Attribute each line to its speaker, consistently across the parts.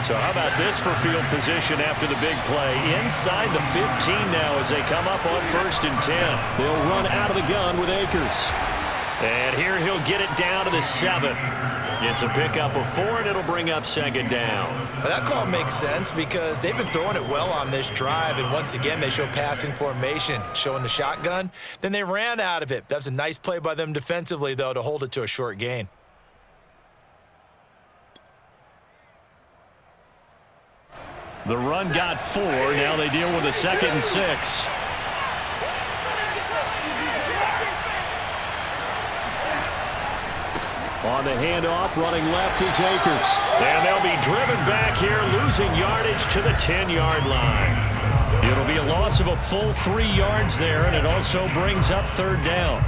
Speaker 1: So how about this for field position after the big play? Inside the 15 now as they come up on 1st and 10.
Speaker 2: They'll run out of the gun with Akers.
Speaker 1: And here he'll get it down to the 7. It's a pickup of 4, and it'll bring up 2nd down.
Speaker 3: Well, that call makes sense because they've been throwing it well on this drive, and once again they show passing formation, showing the shotgun. Then they ran out of it. That was a nice play by them defensively, though, to hold it to a short gain.
Speaker 1: The run got 4. Now they deal with a 2nd and 6.
Speaker 2: On the handoff, running left is Akers.
Speaker 1: And they'll be driven back here, losing yardage to the 10-yard line. It'll be a loss of a full 3 yards there, and it also brings up 3rd down.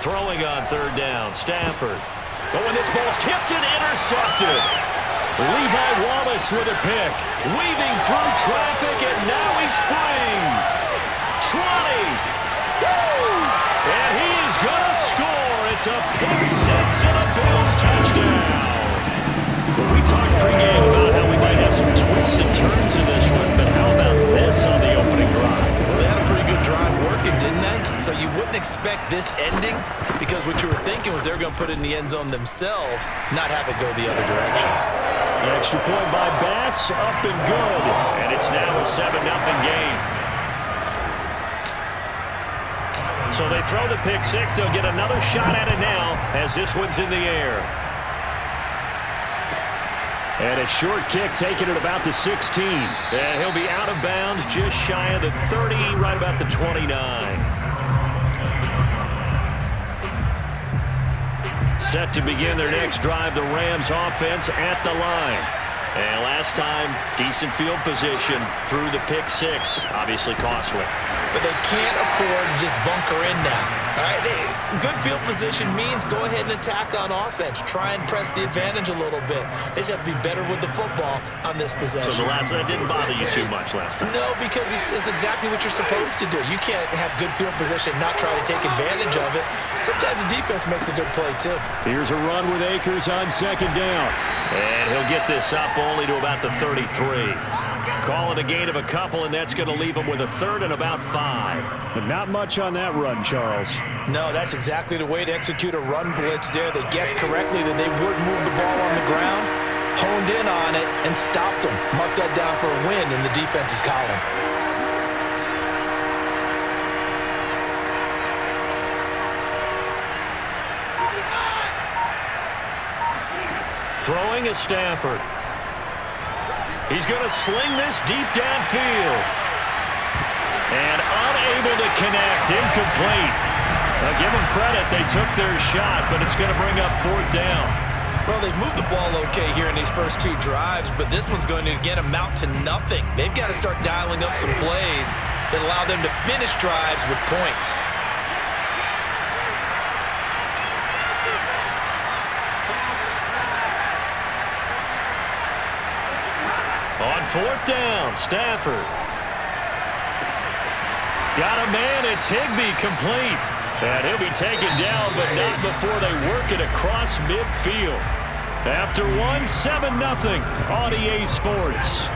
Speaker 1: Throwing on 3rd down, Stafford. But when this ball's tipped and intercepted, Levi Wallace with a pick. Weaving through traffic, and now he's free. 20. Woo! And he is going to score. It's a pick 6 and a Bills touchdown. Well, we talked pregame about how we might have some twists and turns in this one, but how about this on the opening drive?
Speaker 3: Well, they had a pretty good drive working, didn't they? So you wouldn't expect this ending because what you were thinking was they were going to put it in the end zone themselves, not have it go the other direction.
Speaker 1: Extra point by Bass, up and good. And it's now a 7-0 game. So they throw the pick 6. They'll get another shot at it now as this one's in the air. And a short kick taken at about the 16. And he'll be out of bounds just shy of the 30, right about the 29. Set to begin their next drive, the Rams offense at the line. And last time, decent field position through the pick 6. Obviously costly.
Speaker 3: But they can't afford to just bunker in now. All right, good field position means go ahead and attack on offense. Try and press the advantage a little bit. They just have to be better with the football on this possession.
Speaker 1: So the last one didn't bother you too much last time?
Speaker 3: No, because it's exactly what you're supposed to do. You can't have good field position and not try to take advantage of it. Sometimes the defense makes a good play, too.
Speaker 2: Here's a run with Akers on 2nd down.
Speaker 1: And he'll get this up only to about the 33. Call it a gain of a couple, and that's going to leave him with a 3rd and about 5.
Speaker 2: But not much on that run, Charles.
Speaker 3: No, that's exactly the way to execute a run blitz there. They guessed correctly that they would move the ball on the ground, honed in on it, and stopped them. Mark that down for a win in the defense's column.
Speaker 1: Throwing is Stafford. He's going to sling this deep downfield. And unable to connect, incomplete. Now give them credit, they took their shot, but it's going to bring up 4th down.
Speaker 3: Well, they've moved the ball okay here in these first 2 drives, but this one's going to, again, amount to nothing. They've got to start dialing up some plays that allow them to finish drives with points.
Speaker 1: On 4th down, Stafford. Got a man, it's Higbee, complete. And he'll be taken down, but not before they work it across midfield. After 7-0 on EA Sports.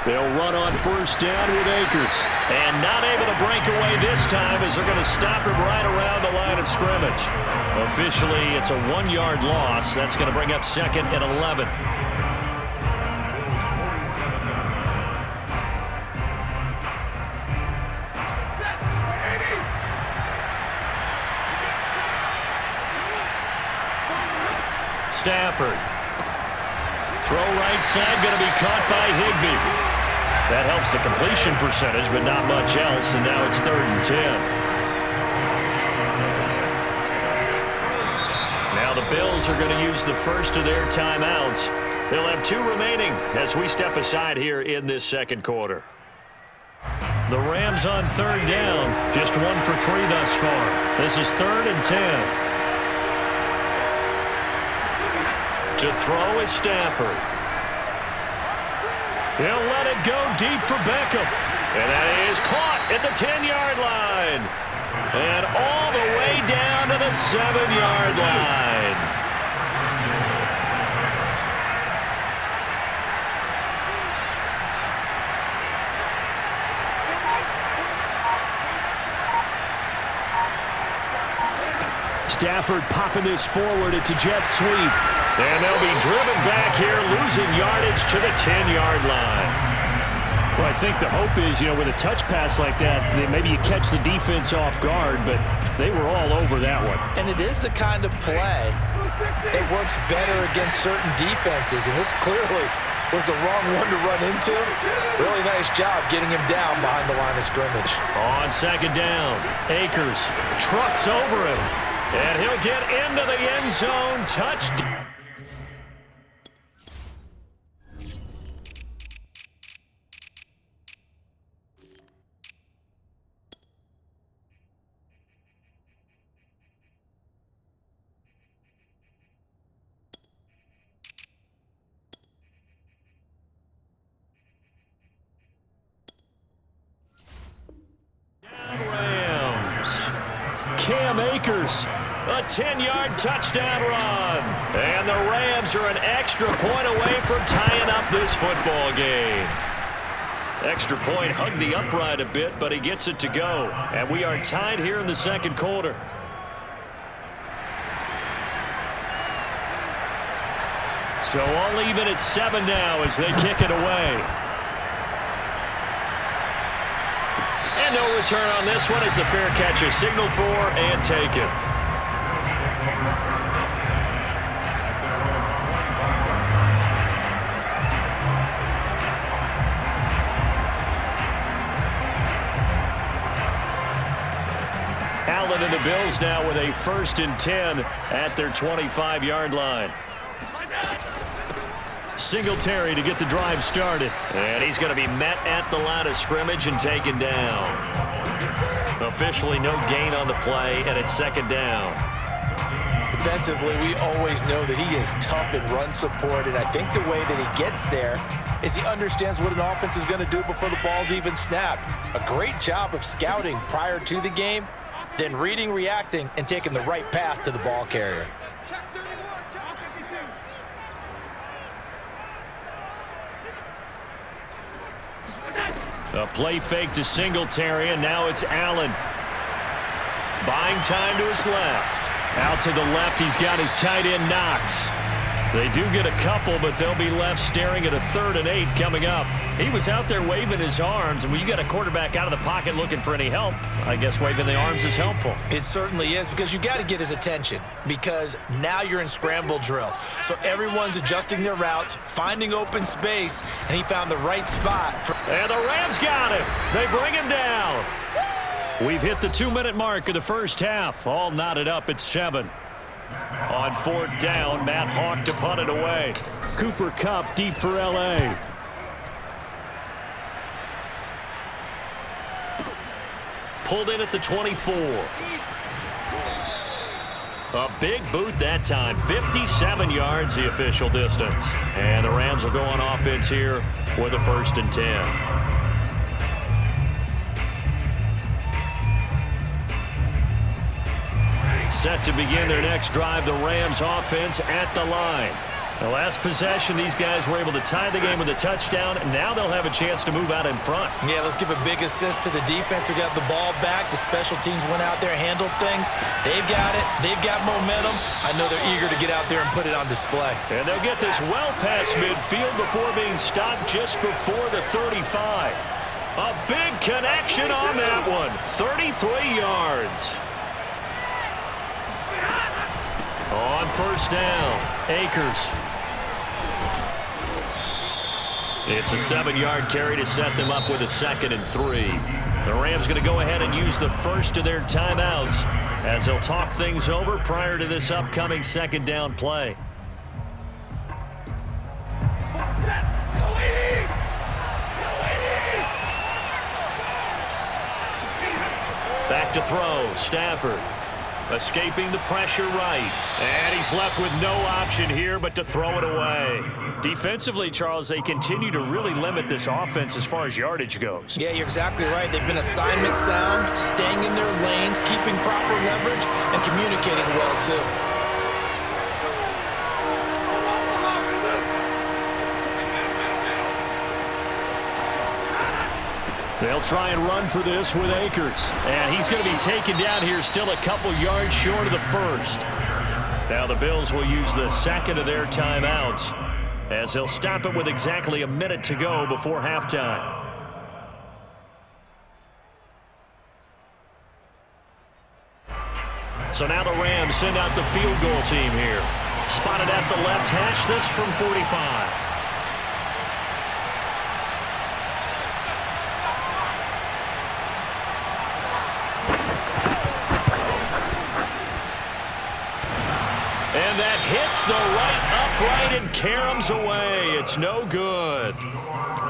Speaker 2: They'll run on 1st down with Akers.
Speaker 1: And not able to break away this time as they're going to stop him right around the line of scrimmage. Officially, it's a 1-yard loss. That's going to bring up 2nd and 11. Stafford. Throw right side, going to be caught by Higbee. That helps the completion percentage, but not much else, and now it's 3rd and 10. Rams are going to use the first of their timeouts. They'll have 2 remaining as we step aside here in this second quarter. The Rams on 3rd down, just 1 for 3 thus far. This is 3rd and 10. To throw is Stafford. He'll let it go deep for Beckham. And that is caught at the 10-yard line. And all the way down to the 7-yard line.
Speaker 2: Stafford popping this forward. It's a jet sweep.
Speaker 1: And they'll be driven back here, losing yardage to the 10-yard line.
Speaker 2: Well, I think the hope is, with a touch pass like that, maybe you catch the defense off guard, but they were all over that one.
Speaker 3: And it is the kind of play that works better against certain defenses, and this clearly was the wrong one to run into. Really nice job getting him down behind the line of scrimmage.
Speaker 1: On 2nd down, Akers trucks over him, and he'll get into the end zone. Touchdown. Akers, a 10-yard touchdown run. And the Rams are an extra point away from tying up this football game. Extra point hugged the upright a bit, but he gets it to go. And we are tied here in the second quarter. So all even at 7 now as they kick it away. And no return on this one as the fair catch is signaled for and taken. Allen and the Bills now with a 1st and 10 at their 25-yard line. Singletary to get the drive started. And he's going to be met at the line of scrimmage and taken down. Officially no gain on the play, and it's 2nd down.
Speaker 3: Defensively, we always know that he is tough in run support, and I think the way that he gets there is he understands what an offense is going to do before the ball's even snapped. A great job of scouting prior to the game, then reading, reacting, and taking the right path to the ball carrier.
Speaker 1: A play fake to Singletary, and now it's Allen. Buying time to his left. Out to the left, he's got his tight end Knox. They do get a couple, but they'll be left staring at a 3rd and 8 coming up. He was out there waving his arms, and when you got a quarterback out of the pocket looking for any help, I guess waving the arms is helpful.
Speaker 3: It certainly is, because you got to get his attention, because now you're in scramble drill. So everyone's adjusting their routes, finding open space, and he found the right spot.
Speaker 1: And the Rams got him. They bring him down. We've hit the 2-minute mark of the first half. All knotted up at 7. On 4th down, Matt Hawk to punt it away.
Speaker 2: Cooper Kupp deep for L.A.
Speaker 1: Pulled in at the 24. A big boot that time. 57 yards the official distance. And the Rams will go on offense here with a 1st and 10. Set to begin their next drive, the Rams offense at the line. The last possession, these guys were able to tie the game with a touchdown, and now they'll have a chance to move out in front.
Speaker 3: Yeah, let's give a big assist to the defense who got the ball back. The special teams went out there, handled things. They've got it. They've got momentum. I know they're eager to get out there and put it on display.
Speaker 1: And they'll get this well past midfield before being stopped just before the 35. A big connection on that one. 33 yards. On 1st down, Akers. It's a 7-yard carry to set them up with a 2nd and 3. The Rams going to go ahead and use the first of their timeouts as he'll talk things over prior to this upcoming second down play. Back to throw, Stafford. Escaping the pressure right. And he's left with no option here but to throw it away.
Speaker 2: Defensively, Charles, they continue to really limit this offense as far as yardage goes.
Speaker 3: Yeah, you're exactly right. They've been assignment sound, staying in their lanes, keeping proper leverage, and communicating well, too.
Speaker 2: They'll try and run for this with Akers.
Speaker 1: And he's going to be taken down here still a couple yards short of the first. Now the Bills will use the second of their timeouts as they'll stop it with exactly a minute to go before halftime. So now the Rams send out the field goal team here. Spotted at the left hash, this from 45. And that hits the right upright and caroms away. It's no good.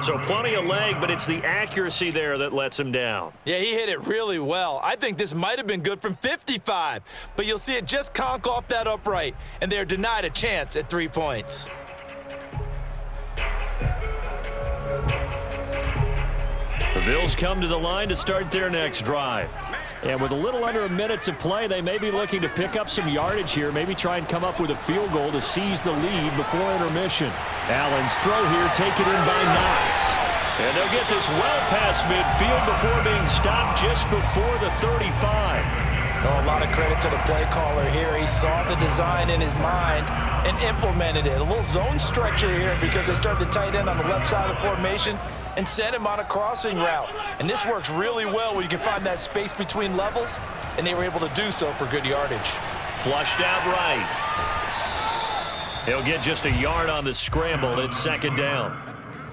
Speaker 1: So plenty of leg, but it's the accuracy there that lets him down.
Speaker 3: Yeah, he hit it really well. I think this might have been good from 55, but you'll see it just conk off that upright, and they're denied a chance at 3 points.
Speaker 1: The Bills come to the line to start their next drive.
Speaker 2: And with a little under a minute to play, they may be looking to pick up some yardage here, maybe try and come up with a field goal to seize the lead before intermission. Allen's throw here taken in by Knox.
Speaker 1: And they'll get this well past midfield before being stopped just before the 35.
Speaker 3: Oh, a lot of credit to the play caller here. He saw the design in his mind and implemented it. A little zone stretcher here because they started the tight end on the left side of the formation and sent him on a crossing route. And this works really well when you can find that space between levels, and they were able to do so for good yardage.
Speaker 1: Flushed out right. He'll get just a yard on the scramble. It's second down.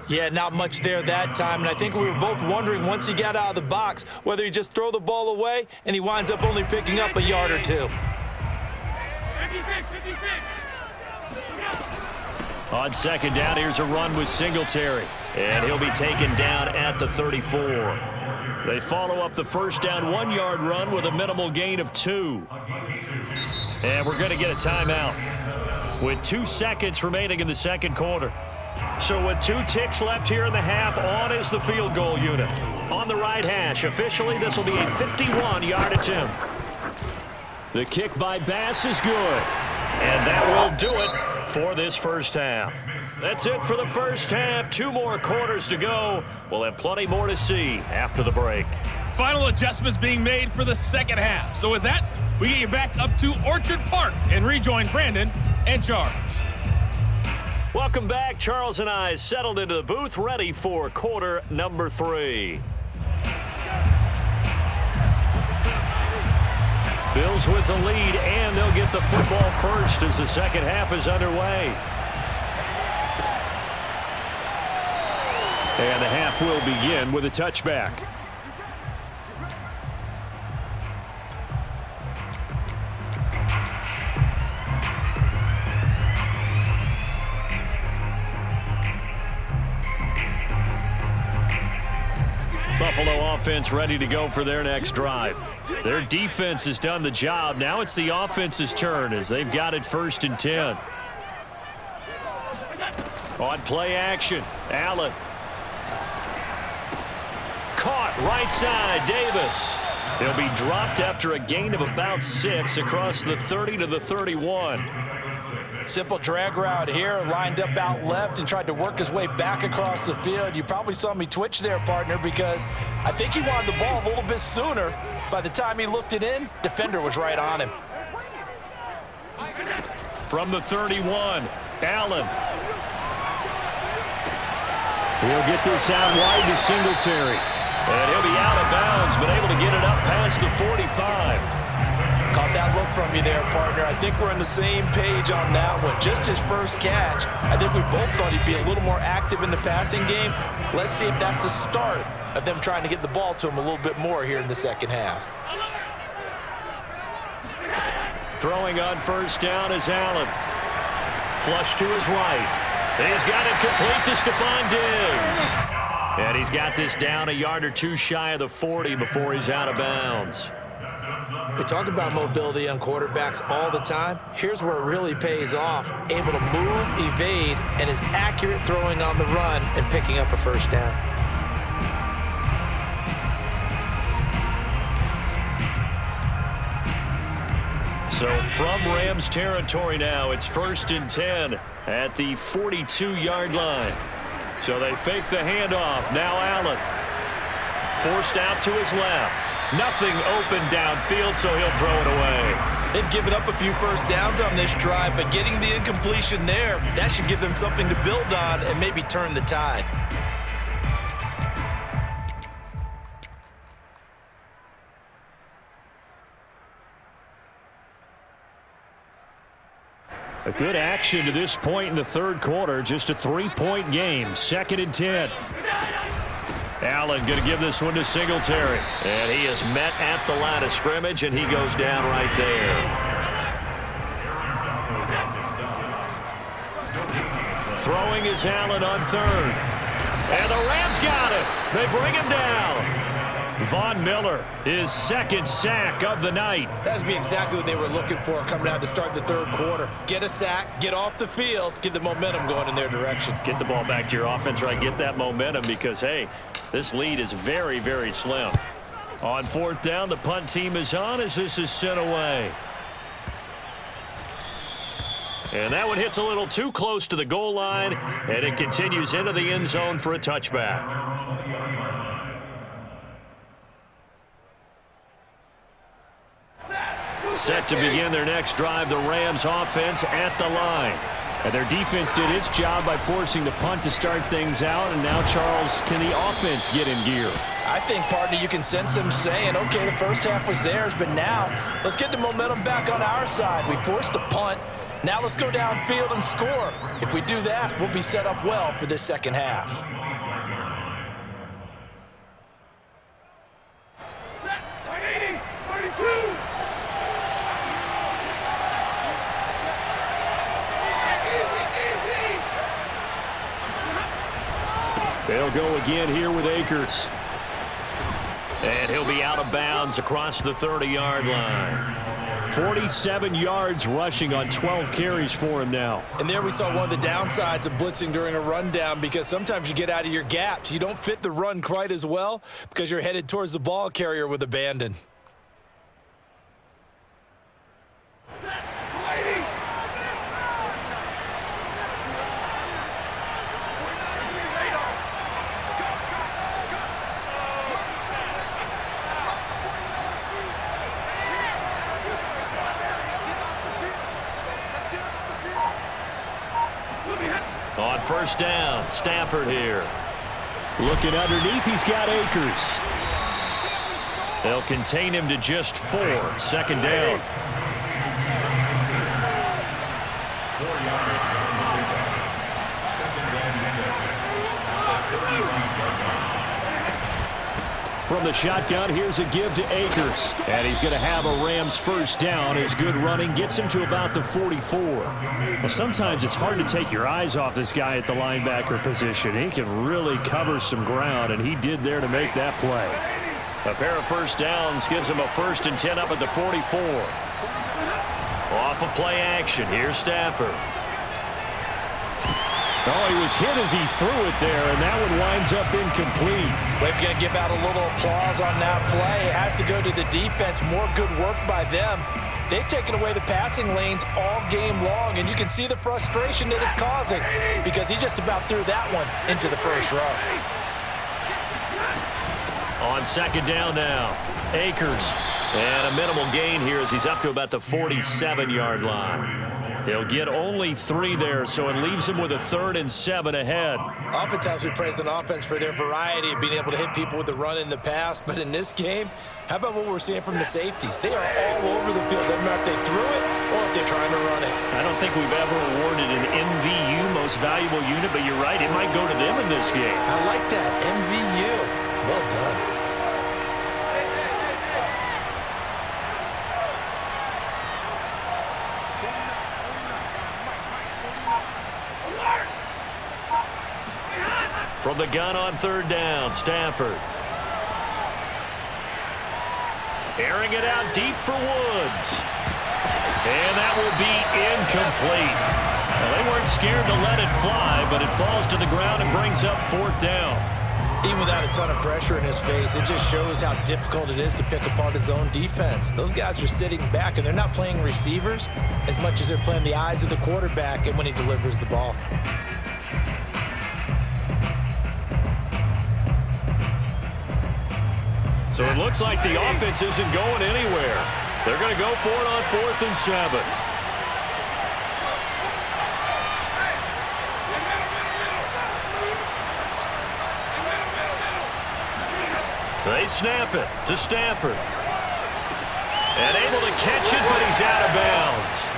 Speaker 3: Yeah, not much there that time, and I think we were both wondering once he got out of the box whether he just throw the ball away, and he winds up only picking up a yard or two.
Speaker 4: 56.
Speaker 1: On second down, here's a run with Singletary. And he'll be taken down at the 34. They follow up the first down 1-yard run with a minimal gain of 2. And we're going to get a timeout with 2 seconds remaining in the second quarter. So with 2 ticks left here in the half, on is the field goal unit. On the right hash, officially this will be a 51-yard attempt. The kick by Bass is good. And that will do it for this first half. That's it for the first half. 2 more quarters to go. We'll have plenty more to see after the break.
Speaker 4: Final adjustments being made for the second half. So with that, we get you back up to Orchard Park and rejoin Brandon and Charles.
Speaker 1: Welcome back. Charles and I settled into the booth, ready for quarter number 3. Bills with the lead, and they'll get the football first as the second half is underway.
Speaker 2: And the half will begin with a touchback.
Speaker 1: Buffalo offense ready to go for their next drive. Their defense has done the job. Now it's the offense's turn as they've got it 1st and 10. On play action, Allen. Caught right side, Davis. He'll be dropped after a gain of about 6 across the 30 to the 31.
Speaker 3: Simple drag route here, lined up out left and tried to work his way back across the field. You probably saw me twitch there, partner, because I think he wanted the ball a little bit sooner. By the time he looked it in, defender was right on him.
Speaker 1: From the 31, Allen.
Speaker 2: He'll get this out wide to Singletary.
Speaker 1: And he'll be out of bounds, but able to get it up past the 45.
Speaker 3: Caught that look from you there, partner. I think we're on the same page on that one. Just his first catch. I think we both thought he'd be a little more active in the passing game. Let's see if that's the start of them trying to get the ball to him a little bit more here in the second half.
Speaker 2: Throwing on first down is Allen. Flush to his right. He's got it complete to Stephon Diggs. And he's got this down a yard or two shy of the 40 before he's out of bounds.
Speaker 3: We talk about mobility on quarterbacks all the time. Here's where it really pays off. Able to move, evade, and is accurate throwing on the run and picking up a first down.
Speaker 2: So from Rams territory now, it's 1st and 10 at the 42-yard line. So they fake the handoff. Now Allen. Forced out to his left. Nothing open downfield, so he'll throw it away.
Speaker 3: They've given up a few first downs on this drive, but getting the incompletion there, that should give them something to build on and maybe turn the tide.
Speaker 2: A good action to this point in the third quarter. Just a 3-point game. 2nd and 10. Allen going to give this one to Singletary. And he is met at the line of scrimmage, and he goes down right there. Throwing is Allen on 3rd. And the Rams got it. They bring him down. Von Miller, his 2nd sack of the night.
Speaker 3: That's be exactly what they were looking for coming out to start the third quarter. Get a sack, get off the field, get the momentum going in their direction.
Speaker 2: Get the ball back to your offense, right? Get that momentum because, hey, this lead is very, very slim. On 4th down, the punt team is on as this is sent away. And that one hits a little too close to the goal line, and it continues into the end zone for a touchback. Set to begin their next drive, the Rams offense at the line. And their defense did its job by forcing the punt to start things out. And now, Charles, can the offense get in gear?
Speaker 3: I think, partner, you can sense them saying, okay, the first half was theirs, but now let's get the momentum back on our side. We forced a punt. Now let's go downfield and score. If we do that, we'll be set up well for this second half.
Speaker 2: They'll go again here with Akers. And he'll be out of bounds across the 30-yard line. 47 yards rushing on 12 carries for him now.
Speaker 3: And there we saw one of the downsides of blitzing during a rundown, because sometimes you get out of your gaps. You don't fit the run quite as well because you're headed towards the ball carrier with abandon.
Speaker 2: On first down, Stafford here. Looking underneath, he's got Akers. They'll contain him to just 4. 2nd down. From the shotgun, here's a give to Akers. And he's going to have a Rams first down. His good running gets him to about the 44. Well, sometimes it's hard to take your eyes off this guy at the linebacker position. He can really cover some ground, and he did there to make that play. A pair of first downs gives him a 1st and 10 up at the 44. Off of play action, here's Stafford. Oh, he was hit as he threw it there, and that one winds up incomplete.
Speaker 3: We've got to give out a little applause on that play. It has to go to the defense. More good work by them. They've taken away the passing lanes all game long, and you can see the frustration that it's causing because he just about threw that one into the first row.
Speaker 2: On 2nd down now, Akers. And a minimal gain here as he's up to about the 47-yard line. He'll get only 3 there, so it leaves him with a 3rd and 7 ahead.
Speaker 3: Oftentimes we praise an offense for their variety of being able to hit people with the run in the pass, but in this game, how about what we're seeing from the safeties? They are all over the field. Doesn't matter if they threw it or if they're trying to run it.
Speaker 2: I don't think we've ever awarded an MVU, most valuable unit, but you're right, it might go to them in this game.
Speaker 3: I like that, MVU. Well done.
Speaker 1: From the gun on third down, Stafford. Airing it out deep for Woods. And that will be incomplete. Well, they weren't scared to let it fly, but it falls to the ground and brings up fourth down.
Speaker 3: Even without a ton of pressure in his face, it just shows how difficult it is to pick apart his own defense. Those guys are sitting back, and they're not playing receivers as much as they're playing the eyes of the quarterback and when he delivers the ball.
Speaker 1: So it looks like the offense isn't going anywhere. They're going to go for it on 4th and 7. They snap it to Stafford. And able to catch it, but he's out of bounds.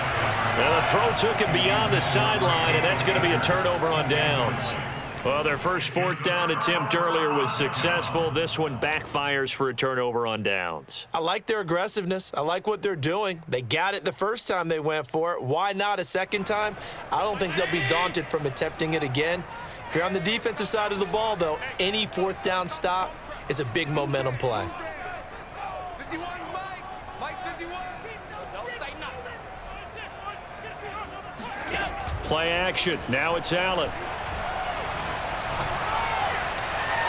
Speaker 1: And the throw took him beyond the sideline, and that's going to be a turnover on downs. Well, their first 4th down attempt earlier was successful. This one backfires for a turnover on downs.
Speaker 3: I like their aggressiveness. I like what they're doing. They got it the first time they went for it. Why not a second time? I don't think they'll be daunted from attempting it again. If you're on the defensive side of the ball, though, any 4th down stop is a big momentum play.
Speaker 5: 51, Mike 51. Don't say nothing.
Speaker 1: Play action. Now it's Allen.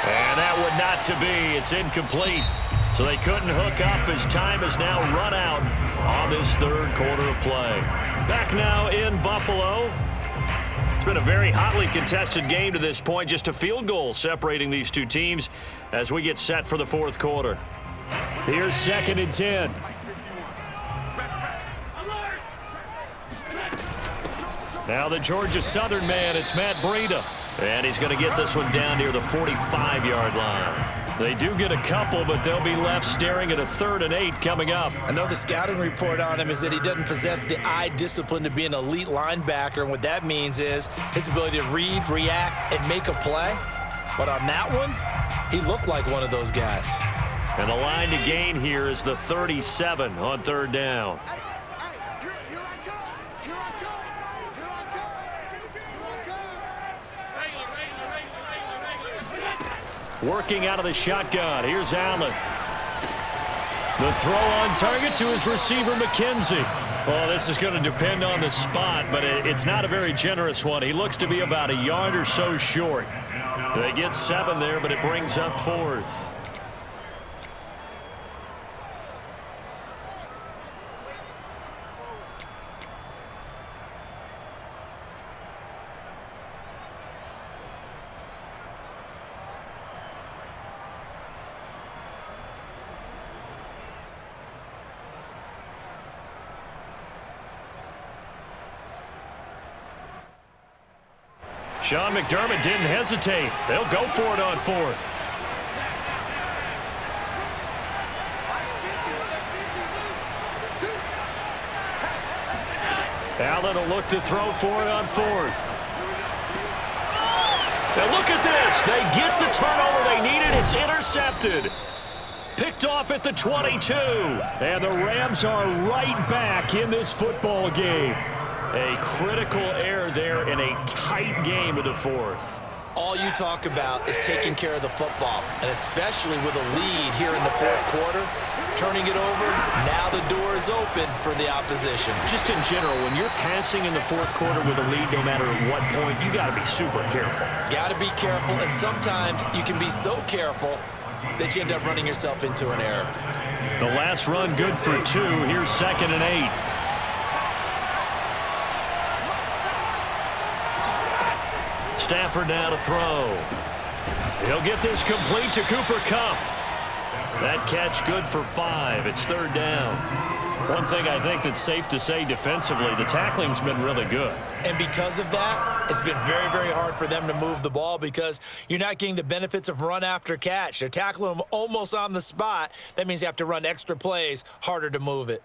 Speaker 1: And that would not to be. It's incomplete. So they couldn't hook up as time has now run out on this third quarter of play. Back now in Buffalo. It's been a very hotly contested game to this point. Just a field goal separating these two teams as we get set for the fourth quarter.
Speaker 2: Here's 2nd and 10.
Speaker 1: Now the Georgia Southern man, it's Matt Breida. And he's going to get this one down near the 45-yard line. They do get a couple, but they'll be left staring at a 3rd and 8 coming up.
Speaker 3: I know the scouting report on him is that he doesn't possess the eye discipline to be an elite linebacker, and what that means is his ability to read, react, and make a play. But on that one, he looked like one of those guys.
Speaker 1: And the line to gain here is the 37 on 3rd down. Working out of the shotgun. Here's Allen. The throw on target to his receiver, McKenzie. Well, this is going to depend on the spot, but it's not a very generous one. He looks to be about a yard or so short. They get 7 there, but it brings up 4th. Sean McDermott didn't hesitate. They'll go for it on 4th. Allen will look to throw for it on 4th. Now look at this. They get the turnover they needed. It's intercepted. Picked off at the 22. And the Rams are right back in this football game. A critical error there in a tight game of the 4th.
Speaker 3: All you talk about is taking care of the football, and especially with a lead here in the 4th quarter, turning it over, now the door is open for the opposition.
Speaker 1: Just in general, when you're passing in the 4th quarter with a lead, no matter at what point, you got to be super careful.
Speaker 3: Got to be careful, and sometimes you can be so careful that you end up running yourself into an error.
Speaker 1: The last run good for 2. Here's 2nd and 8. Stafford now to throw. He'll get this complete to Cooper Kupp. That catch good for 5. It's 3rd down. One thing I think that's safe to say defensively, the tackling's been really good.
Speaker 3: And because of that, it's been very, very hard for them to move the ball because you're not getting the benefits of run after catch. They're tackling them almost on the spot. That means you have to run extra plays, harder to move it.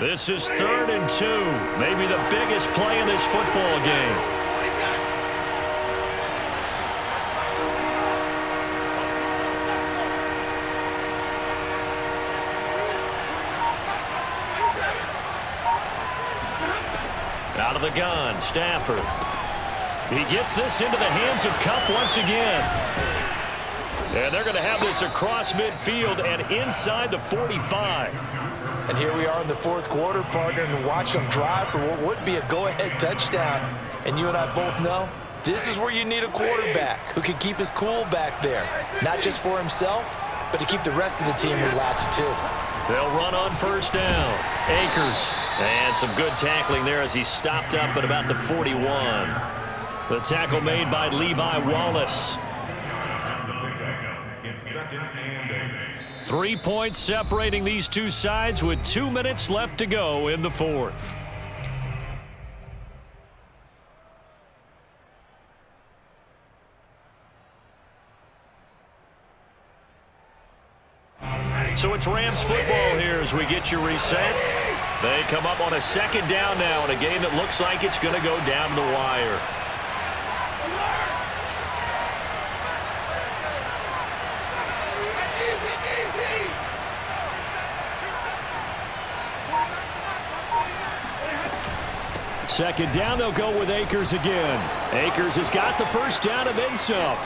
Speaker 1: This is 3rd and 2. Maybe the biggest play in this football game. the gun, Stafford. He gets this into the hands of Kupp once again. And they're going to have this across midfield and inside the 45.
Speaker 3: And here we are in the fourth quarter, partner, and watch them drive for what would be a go-ahead touchdown. And you and I both know this is where you need a quarterback who can keep his cool back there, not just for himself, but to keep the rest of the team relaxed too.
Speaker 1: They'll run on first down. Akers. And some good tackling there as he stopped up at about the 41. The tackle made by Levi Wallace. 3 points separating these two sides with 2 minutes left to go in the fourth. So it's Rams football here as we get you reset. They come up on a second down now in a game that looks like it's going to go down the wire. Second down, they'll go with Akers again. Akers has got the first down and then some.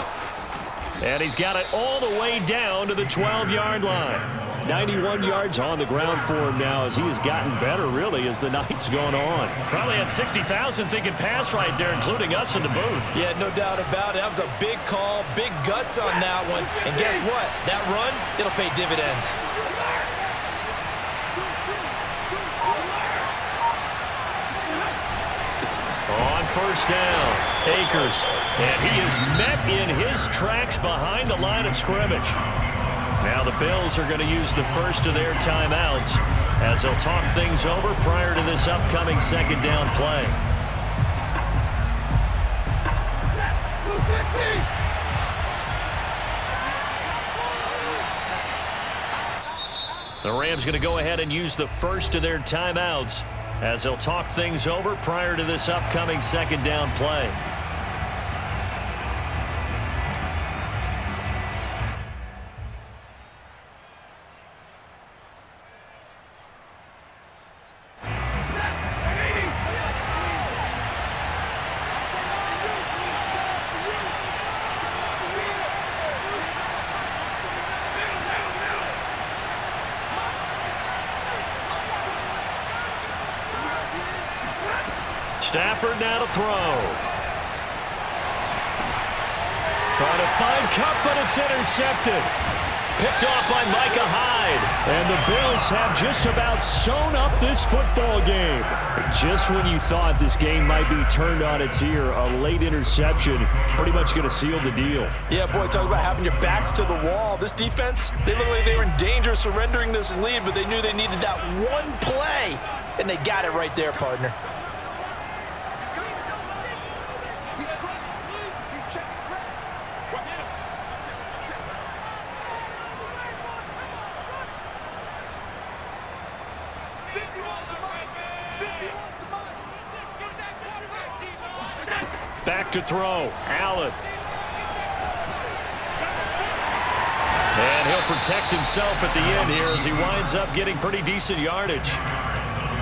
Speaker 1: And he's got it all the way down to the 12-yard line. 91 yards on the ground for him now as he has gotten better, really, as the night's gone on. Probably had 60,000 thinking pass right there, including us in the booth.
Speaker 3: Yeah, no doubt about it. That was a big call, big guts on that one. And guess what? That run, it'll pay dividends.
Speaker 1: On first down, Akers. And he is met in his tracks behind the line of scrimmage. Now the Bills are going to use the first of their timeouts as they'll talk things over prior to this upcoming second down play. The Rams going to go ahead and use the first of their timeouts as they'll talk things over prior to this upcoming second down play. Stafford now to throw. Trying to find Kupp, but it's intercepted. Picked off by Micah Hyde. And the Bills have just about sewn up this football game. Just when you thought this game might be turned on its ear, a late interception pretty much going to seal the deal.
Speaker 3: Yeah, boy, talk about having your backs to the wall. This defense, they look like they were in danger of surrendering this lead, but they knew they needed that one play, and they got it right there, partner.
Speaker 1: Back to throw. Allen. And he'll protect himself at the end here as he winds up getting pretty decent yardage.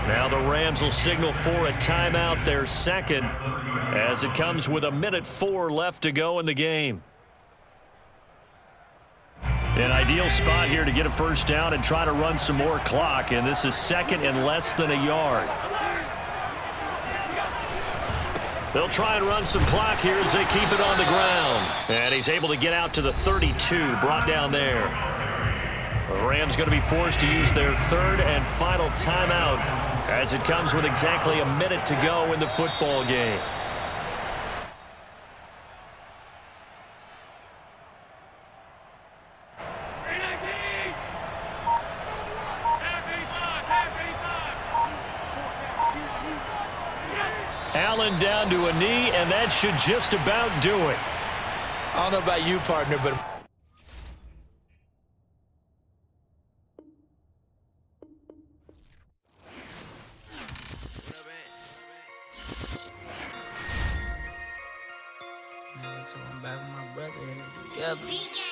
Speaker 1: Now the Rams will signal for a timeout, their second, as it comes with 1:04 left to go in the game. An ideal spot here to get a first down and try to run some more clock, and this is second and less than a yard. They'll try and run some clock here as they keep it on the ground. And he's able to get out to the 32, brought down there. The Rams going to be forced to use their third and final timeout as it comes with exactly a minute to go in the football game. Allen down to a knee, and that should just about do it.
Speaker 3: I don't know about you, partner, but
Speaker 6: so I'm back with my brother and together.